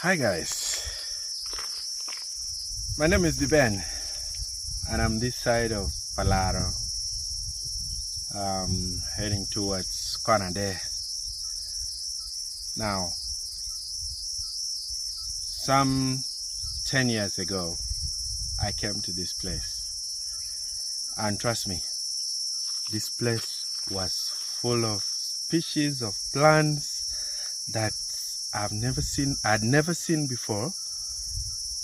Hi guys, my name is Ben and I'm this side of Palaro, heading towards Canada. Now, some 10 years ago I came to this place, and trust me, this place was full of species of plants that I'd never seen before,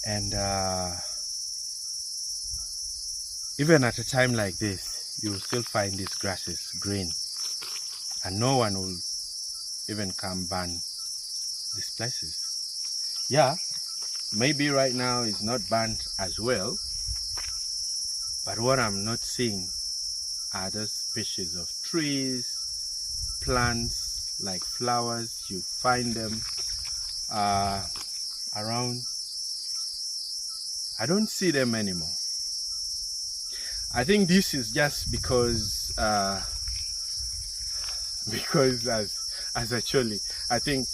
and even at a time like this, you will still find these grasses green, and no one will even come ban these places. Yeah, maybe right now it's not banned as well, but what I'm not seeing are those species of trees, plants, like flowers. You find them around. I don't see them anymore. I think this is just because as Acholi, I think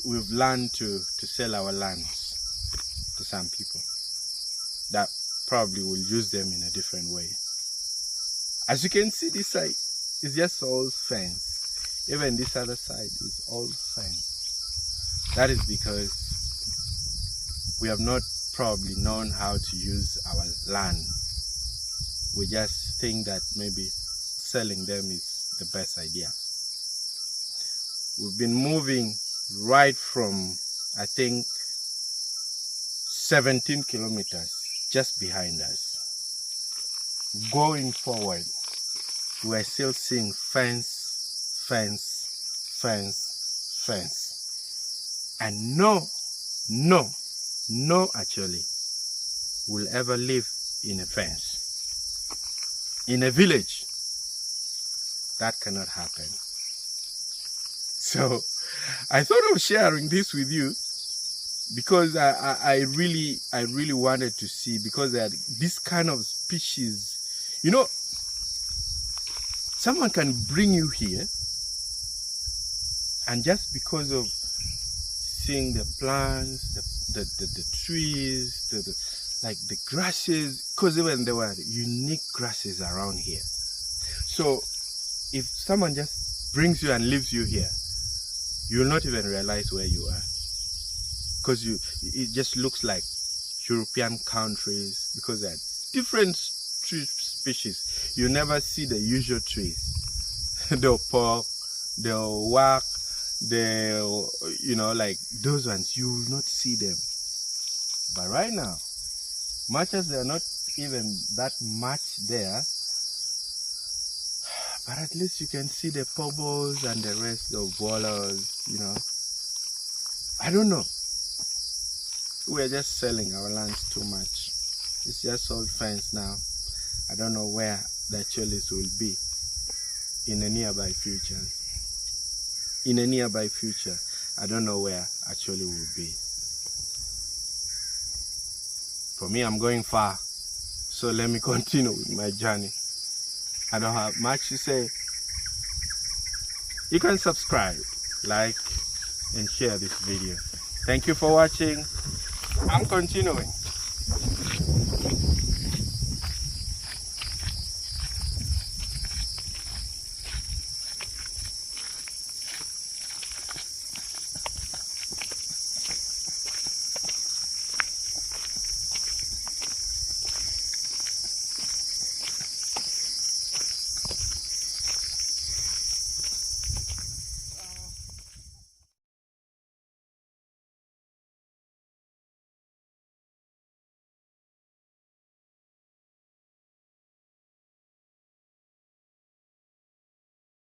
we've learned to sell our lands to some people that probably will use them in a different way. As you can see, this side is just all fence. Even this other side is all fence. That is because we have not probably known how to use our land. We just think that maybe selling them is the best idea. We've been moving right from, I think, 17 kilometers just behind us. Going forward, we're still seeing fence, and no actually will ever live in a fence. In a village, that cannot happen. So I thought of sharing this with you because I really wanted to see, because this kind of species, you know, someone can bring you here, and just because of seeing the plants, the trees, like the grasses, because even there were unique grasses around here. So if someone just brings you and leaves you here, you will not even realize where you are, because it just looks like European countries, because there are different tree species. You never see the usual trees. They'll pork, they'll work, they'll, like those ones, you will not see them. But right now, much as they're not even that much there, but at least you can see the pobos and the rest of wallows, I don't know. We're just selling our lands too much. It's just all fence now. I don't know where the Acholis will be in a nearby future. In a nearby future, I don't know where Acholi will be. For me, I'm going far, so let me continue with my journey. I don't have much to say. You can subscribe, like, and share this video. Thank you for watching. I'm continuing.